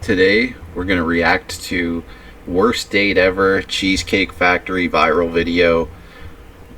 Today, we're going to react to Worst Date Ever Cheesecake Factory viral video.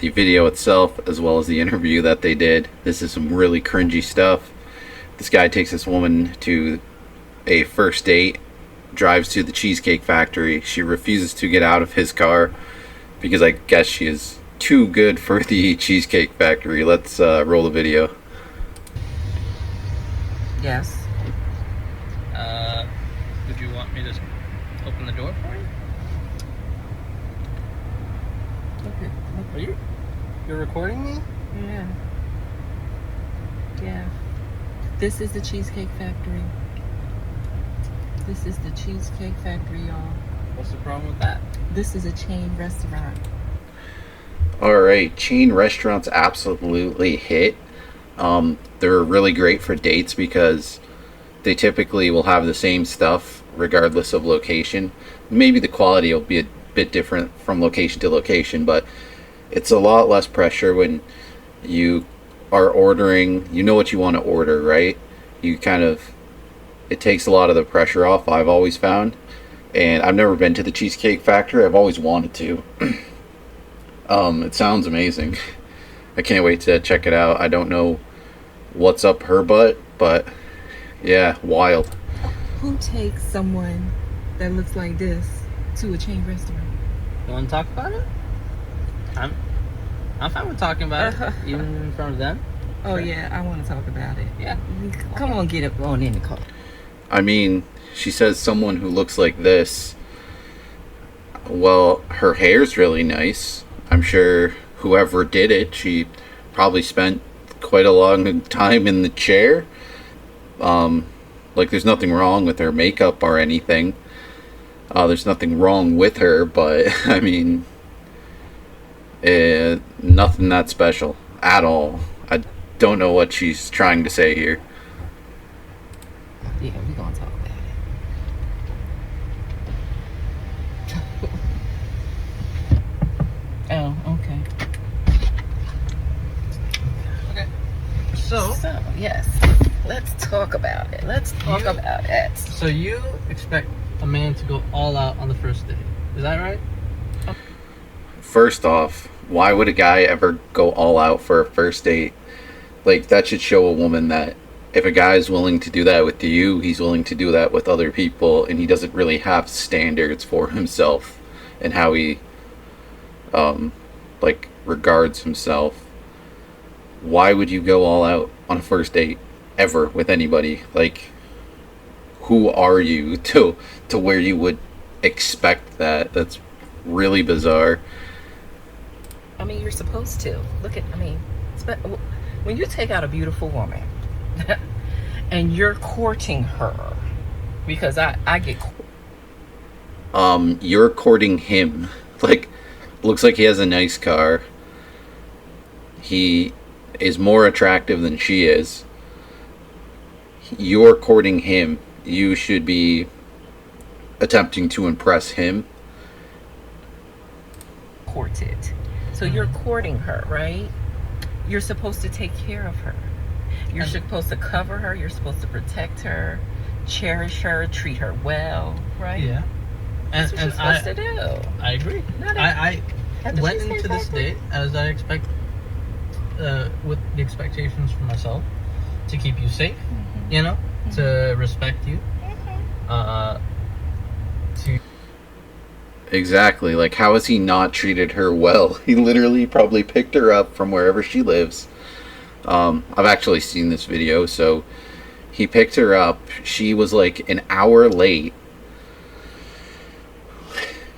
The video itself, as well as the interview that they did. This is some really cringy stuff. This guy takes this woman to a first date, drives to the Cheesecake Factory. She refuses to get out of his car because I guess she is too good for the Cheesecake Factory. Let's roll the video. Yes. Would you want me to open the door for you? Look. You're recording me? Yeah. This is the Cheesecake Factory. This is the Cheesecake Factory, y'all. What's the problem with that? This is a chain restaurant. Alright, chain restaurants absolutely hit. They're really great for dates because they typically will have the same stuff regardless of location. Maybe the quality will be a bit different from location to location, but it's a lot less pressure when you are ordering. You know what you want to order, right? It takes a lot of the pressure off, I've always found. And I've never been to the Cheesecake Factory. I've always wanted to. It sounds amazing. I can't wait to check it out. I don't know what's up her butt, but yeah, wild. Who takes someone that looks like this to a chain restaurant? You want to talk about it? I'm fine with talking about it, even in front of them. Oh, yeah, I want to talk about it. Yeah. Come on, get up on in the car. I mean, she says someone who looks like this. Well, her hair's really nice. I'm sure whoever did it, she probably spent quite a long time in the chair. Like, there's nothing wrong with her makeup or anything. There's nothing wrong with her, but I mean, nothing that special at all. I don't know what she's trying to say here. Yeah, we're gonna talk about it. Oh, okay. Okay. So, yes, let's talk about it. About it. so you expect a man to go all out on the first date. Is that right? First off, why would a guy ever go all out for a first date? Like, that should show a woman that if a guy is willing to do that with you, he's willing to do that with other people, and he doesn't really have standards for himself and how he regards himself. Why would you go all out on a first date ever with anybody? Like, who are you to where you would expect that? That's really bizarre. I mean, you're supposed to. When you take out a beautiful woman and you're courting her, because I get... You're courting him. Like, looks like he has a nice car. He is more attractive than she is. You're courting him. You should be attempting to impress him. Courted. So you're courting her, right? You're supposed to take care of her. You're supposed to cover her. You're supposed to protect her, cherish her, treat her well, right? Yeah. That's what you're supposed to do. I agree. I went into this date as I expect, with the expectations for myself, to keep you safe, to respect you, to... Exactly. Like, how has he not treated her well? He literally probably picked her up from wherever she lives. I've actually seen this video. So he picked her up. She was like an hour late.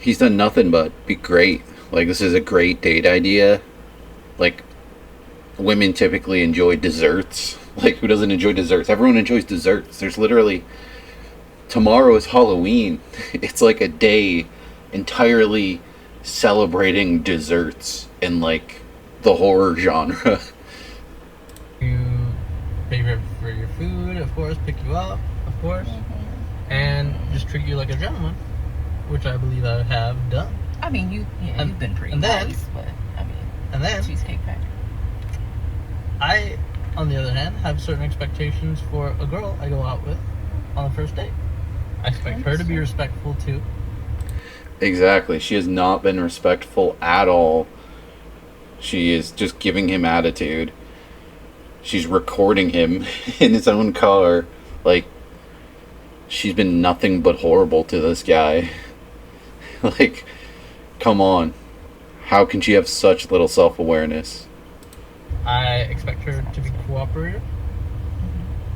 He's done nothing but be great. Like, this is a great date idea. Like, women typically enjoy desserts. Like, who doesn't enjoy desserts? Everyone enjoys desserts. There's literally... Tomorrow is Halloween. It's like a day entirely celebrating desserts in, like, the horror genre. You pay for your food, of course, pick you up, of course, and just treat you like a gentleman, which I believe I have done. I mean, you've been pretty nice, but I mean, and then Cheesecake Factory. I, on the other hand, have certain expectations for a girl I go out with on the first date. I expect her to be respectful too. Exactly. She has not been respectful at all. She is just giving him attitude. She's recording him in his own car. Like, she's been nothing but horrible to this guy. Like, come on. How can she have such little self-awareness? I expect her to be cooperative,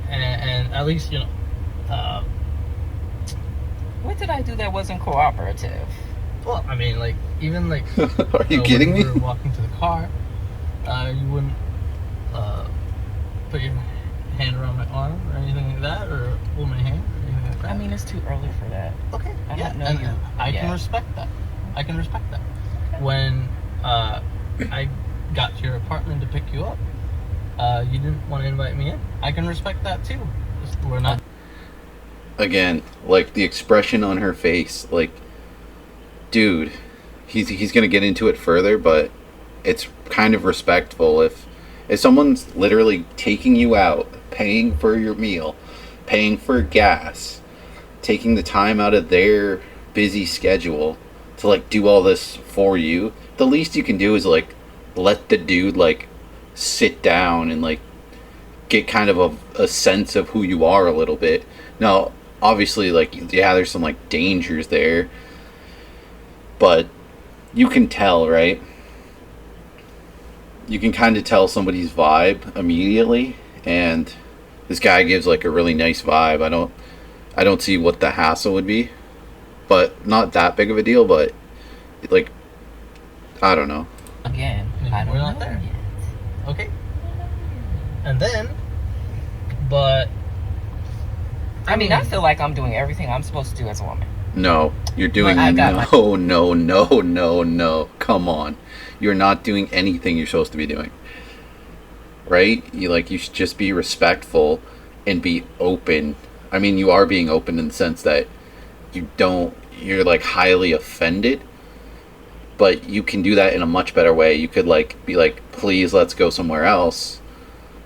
and at least, What did I do that wasn't cooperative? well, I mean, like, even like, Are you kidding when me? we were walking to the car, you wouldn't put your hand around my arm or anything like that, or hold my hand or anything like that. I mean, it's too early for that. Okay, I yeah, don't know and you. I can Yeah. respect that. I can respect that. When I got to your apartment to pick you up, you didn't want to invite me in. I can respect that too. We're not. Again, like, the expression on her face, like, dude, he's gonna get into it further, but it's kind of respectful if someone's literally taking you out, paying for your meal, paying for gas, taking the time out of their busy schedule to, like, do all this for you, the least you can do is, like, let the dude, like, sit down and, like, get kind of a sense of who you are a little bit. Now, obviously, like, yeah, there's some, like, dangers there, but you can tell, right? You can kind of tell somebody's vibe immediately, and this guy gives, like, a really nice vibe. I don't see what the hassle would be, but not that big of a deal. But, like, I don't know. Again, Maybe I don't we're know not there. yet. Okay. And then, but I mean, I feel like I'm doing everything I'm supposed to do as a woman. No, you're doing I got no. Come on, you're not doing anything you're supposed to be doing. Right? You should just be respectful and be open. I mean, you are being open in the sense that you're, like, highly offended, but you can do that in a much better way. You could, like, be like, please, let's go somewhere else,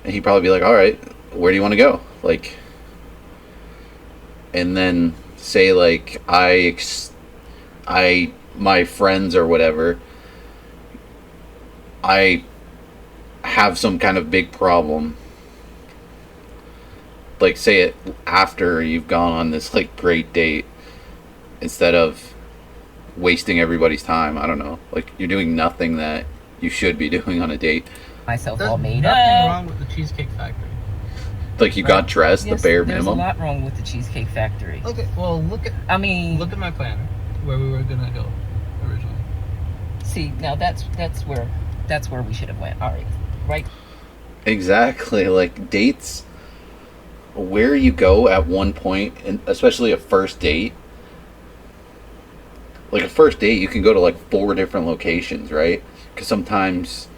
and he'd probably be like, all right, where do you want to go? Like, and then say, like, my friends or whatever, I have some kind of big problem. Like, say it after you've gone on this, like, great date, instead of wasting everybody's time. I don't know. Like, you're doing nothing that you should be doing on a date. Myself there's all made nothing up. wrong with the Cheesecake Factory. Like, you got dressed, Yes, the bare there's minimum. a lot wrong with the Cheesecake Factory. Okay, well, look I mean, at my plan where we were gonna go originally. see, now that's where we should have went. All right. Exactly. Like, dates, where you go at one point, and especially a first date. Like, a first date, you can go to, like, 4 different locations, right? Because sometimes,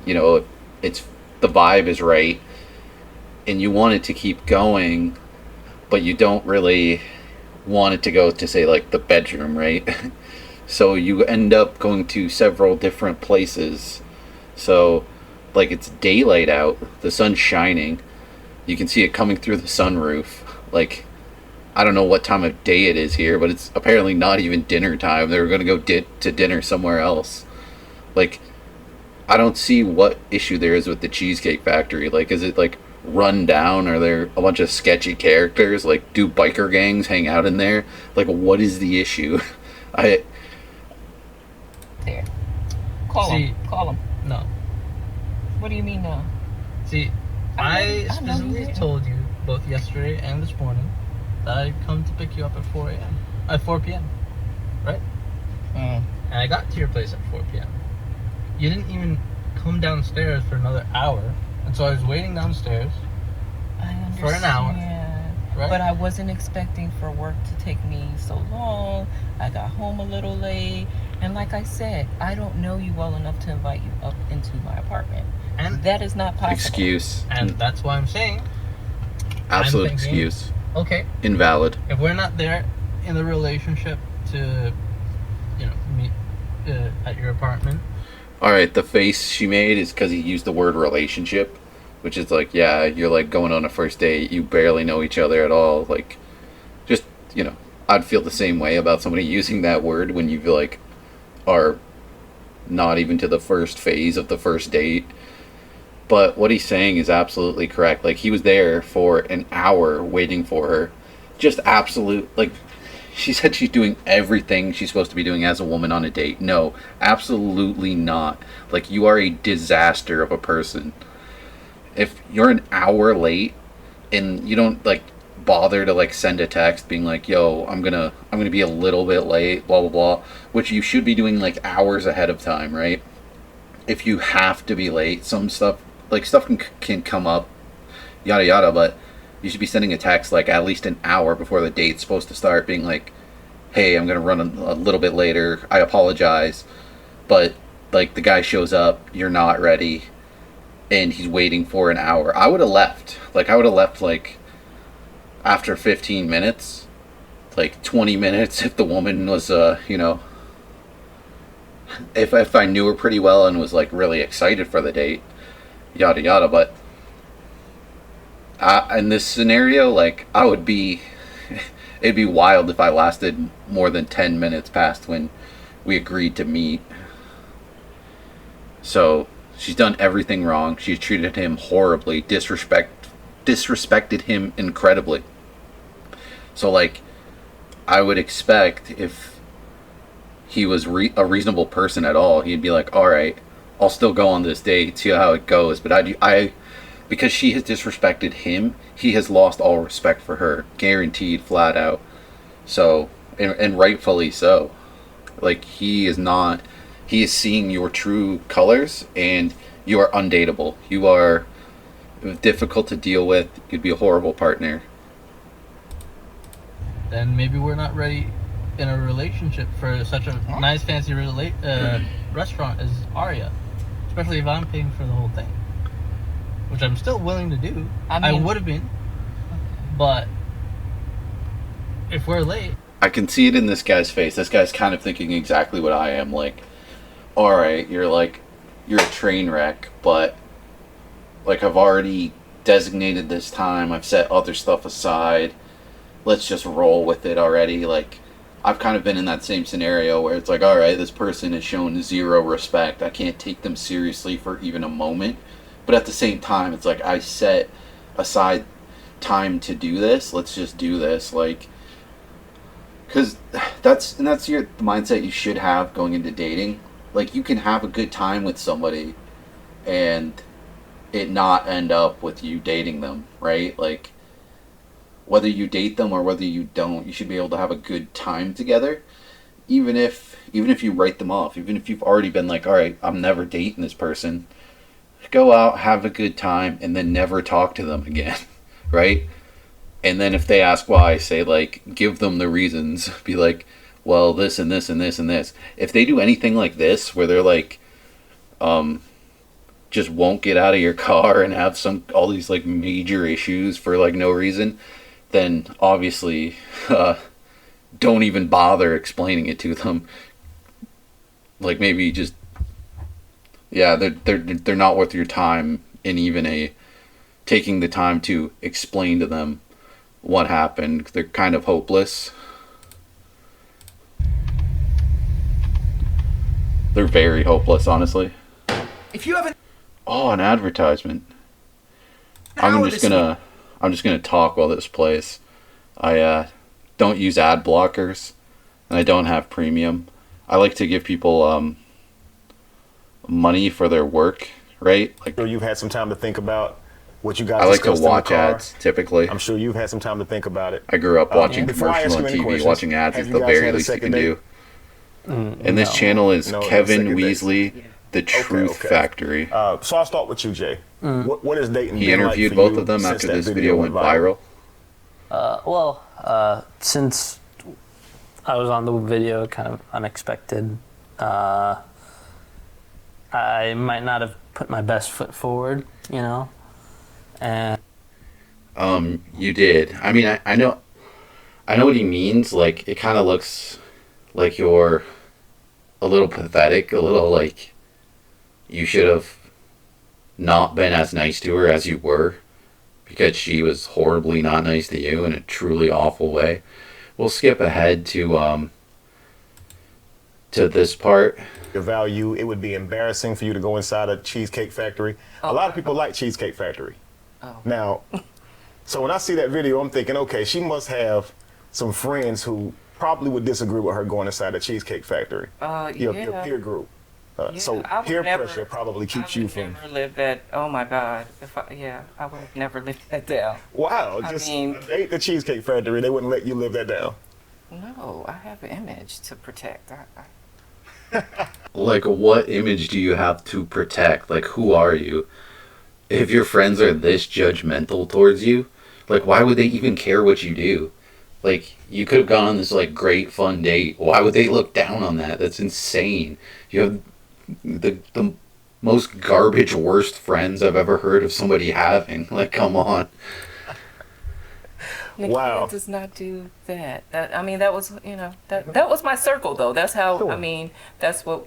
it's the vibe is right, and you want it to keep going, but you don't really want it to go to, say, like, the bedroom, right? So you end up going to several different places. So, like, it's daylight out, the sun's shining, you can see it coming through the sunroof. Like, I don't know what time of day it is here, but it's apparently not even dinner time. They were going to go to dinner somewhere else. Like, I don't see what issue there is with the Cheesecake Factory. Like, is it, like, run down? Are there a bunch of sketchy characters? Like, do biker gangs hang out in there? Like, what is the issue? There. Call See, him. Call him. No. What do you mean no? See, I I know you specifically didn't. told you both yesterday and this morning that I'd come to pick you up at 4 a.m. At 4 p.m. Right? Mm. And I got to your place at 4 p.m. You didn't even come downstairs for another hour, and so I was waiting downstairs I understand. for an hour, right? But I wasn't expecting for work to take me so long. I got home a little late. And like I said, I don't know you well enough to invite you up into my apartment. And That is not possible. Excuse. and that's why I'm saying, Absolute I'm thinking- excuse. okay, Invalid. if we're not there in the relationship to, meet at your apartment, Alright, the face she made is because he used the word relationship, which is like, yeah, you're, like, going on a first date, you barely know each other at all. Like, just, I'd feel the same way about somebody using that word when you feel like are not even to the first phase of the first date. But what he's saying is absolutely correct. Like, he was there for an hour waiting for her. Just absolute, like, she said she's doing everything she's supposed to be doing as a woman on a date. No, absolutely not. Like, you are a disaster of a person. If you're an hour late and you don't, like, bother to, like, send a text being like, yo, I'm gonna be a little bit late, blah blah blah, which you should be doing like hours ahead of time, right? If you have to be late, some stuff, like, stuff can come up, yada yada, but you should be sending a text like at least an hour before the date's supposed to start, being like, hey, I'm gonna run a little bit later, I apologize. But like, the guy shows up, you're not ready, and he's waiting for an hour. I would have left. Like, I would have left like after 15 minutes, like 20 minutes if the woman was, if I knew her pretty well and was like really excited for the date, yada yada. But in this scenario, like, I would be, it'd be wild if I lasted more than 10 minutes past when we agreed to meet. So she's done everything wrong. She's treated him horribly, disrespected him incredibly. So, like, I would expect if he was a reasonable person at all, he'd be like, all right, I'll still go on this date, see how it goes. But because she has disrespected him, he has lost all respect for her, guaranteed, flat out. So, and rightfully so. Like, he is seeing your true colors, and you are undateable. You are difficult to deal with. You'd be a horrible partner. Then maybe we're not ready in a relationship for such a nice, fancy restaurant as Aria. Especially if I'm paying for the whole thing. Which I'm still willing to do. I would have been. But if we're late... I can see it in this guy's face. This guy's kind of thinking exactly what I am. Like, alright, you're a train wreck, but like, I've already designated this time. I've set other stuff aside. Let's just roll with it already. Like, I've kind of been in that same scenario where it's like, alright, this person has shown zero respect. I can't take them seriously for even a moment. But at the same time, it's like, I set aside time to do this. Let's just do this. Like, because that's your mindset you should have going into dating. Like, you can have a good time with somebody and it not end up with you dating them, right? Like, whether you date them or whether you don't, you should be able to have a good time together. Even if you write them off, even if you've already been like, all right, I'm never dating this person, go out, have a good time, and then never talk to them again, right? And then if they ask why, say, like, give them the reasons. Be like, well, this and this and this and this. If they do anything like this, where they're like, just won't get out of your car and have all these like major issues for like no reason, then obviously don't even bother explaining it to them. Like, maybe just, yeah, they're not worth your time in even taking the time to explain to them what happened. They're kind of hopeless. They're very hopeless, honestly. If you haven't... Oh, an advertisement. I'm just gonna talk while this plays. I don't use ad blockers, and I don't have premium. I like to give people money for their work, right? Like, So you've had some time to think about what you guys I like to discussed in the watch car. ads, typically. I'm sure you've had some time to think about it. I grew up watching Before I ask commercials you on any TV. questions, Watching ads have is you the guys very had a least you second can date? do. And this channel is No, Kevin second date. Weasley, The Truth okay. Factory. So I'll start with you, Jay. What is dating He been like interviewed for both you of them since after that this video went viral. Since I was on the video, kind of unexpected, I might not have put my best foot forward, and You did. I mean, I know what he means. Like, it kind of looks like you're a little pathetic, a little like you should have not been as nice to her as you were, because she was horribly not nice to you in a truly awful way. We'll skip ahead to this part. Your value, it would be embarrassing for you to go inside a Cheesecake Factory. A lot of people like Cheesecake Factory. Oh. Now, so when I see that video, I'm thinking, okay, she must have some friends who probably would disagree with her going inside a Cheesecake Factory. Your peer group. So I would peer never- pressure probably keeps I you would from. never live that. Oh my God! I would have never lived that down. Wow, I just mean- ate the Cheesecake Factory. They wouldn't let you live that down. No, I have an image to protect. Like, what image do you have to protect? Like, who are you? If your friends are this judgmental towards you, like, why would they even care what you do? Like, you could have gone on this, like, great fun date. Why would they look down on that? That's insane. You have the most garbage, worst friends I've ever heard of somebody having. Like, come on. Wow. Nikia does not do that. That was, that was my circle, though. That's how, Sure. that's what,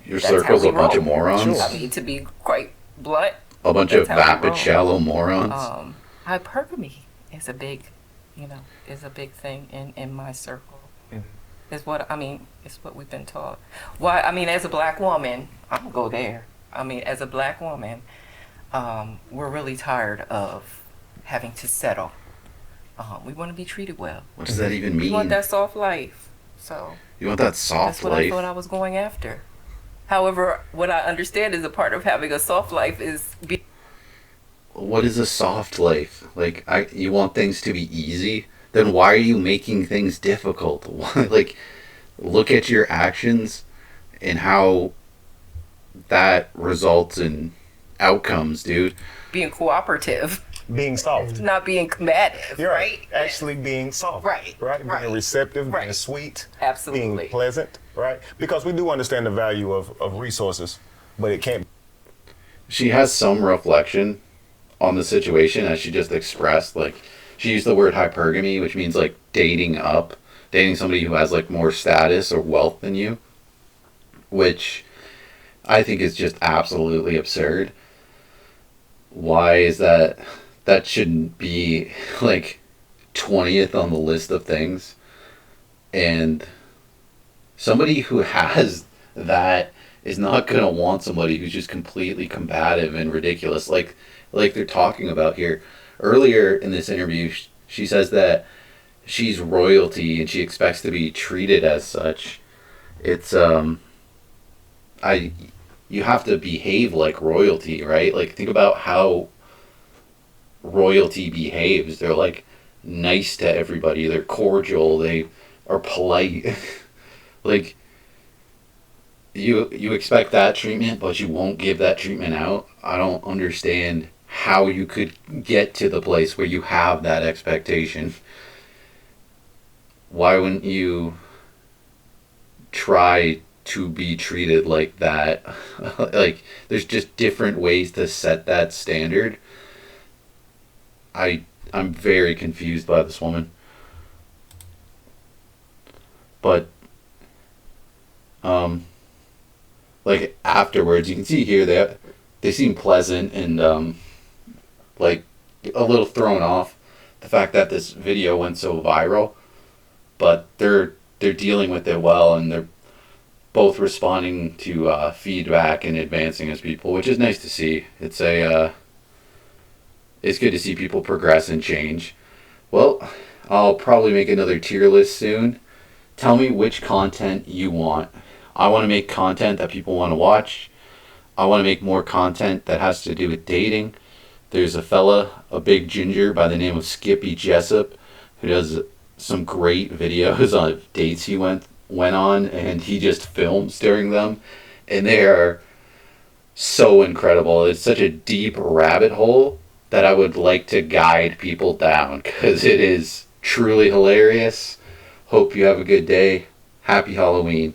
Your That's how circle's we a bunch roll. of morons. Sure. to be quite blunt, A bunch of That's how we vapid, roll. shallow morons. hypergamy is a big, is a big thing in my circle. Is what, it's what we've been taught. Why, as a black woman, I'm gonna go there. As a black woman, we're really tired of having to settle. We want to be treated well. What does that even We want mean? that soft life. So You want that soft that's what I life? thought I was going after. However, what I understand is a part of having a soft life is What is a soft life? Like, you want things to be easy? Then why are you making things difficult? Like, look at your actions and how that results in outcomes, dude. being cooperative, Being soft. not being combative, You're right? Actually being soft. Right, Right. right. Being receptive, being Right. sweet. Absolutely. Being pleasant. Right. Because we do understand the value of resources, but it can't. She has some reflection on the situation as she just expressed. Like, she used the word hypergamy, which means, like, dating up. Dating somebody who has, like, more status or wealth than you. Which I think is just absolutely absurd. Why is that? That shouldn't be, like, 20th on the list of things. And somebody who has that is not going to want somebody who's just completely combative and ridiculous, like they're talking about here. Earlier in this interview, she says that she's royalty and she expects to be treated as such. It's you have to behave like royalty, right? Like, think about how royalty behaves. They're, like, nice to everybody. They're cordial. They are polite. Like, you expect that treatment, but you won't give that treatment out. I don't understand how you could get to the place where you have that expectation. Why wouldn't you try to be treated like that? Like, there's just different ways to set that standard. I'm very confused by this woman. But like, afterwards, you can see here they seem pleasant and like, a little thrown off the fact that this video went so viral, but they're dealing with it well, and they're both responding to feedback and advancing as people, which is nice to see. It's good to see people progress and change. Well, I'll probably make another tier list soon. Tell me which content you want. I want to make content that people want to watch. I want to make more content that has to do with dating. There's a big ginger by the name of Skippy Jessup, who does some great videos on dates he went on, and he just films during them, and they are so incredible. It's such a deep rabbit hole that I would like to guide people down, because it is truly hilarious. Hope you have a good day. Happy Halloween.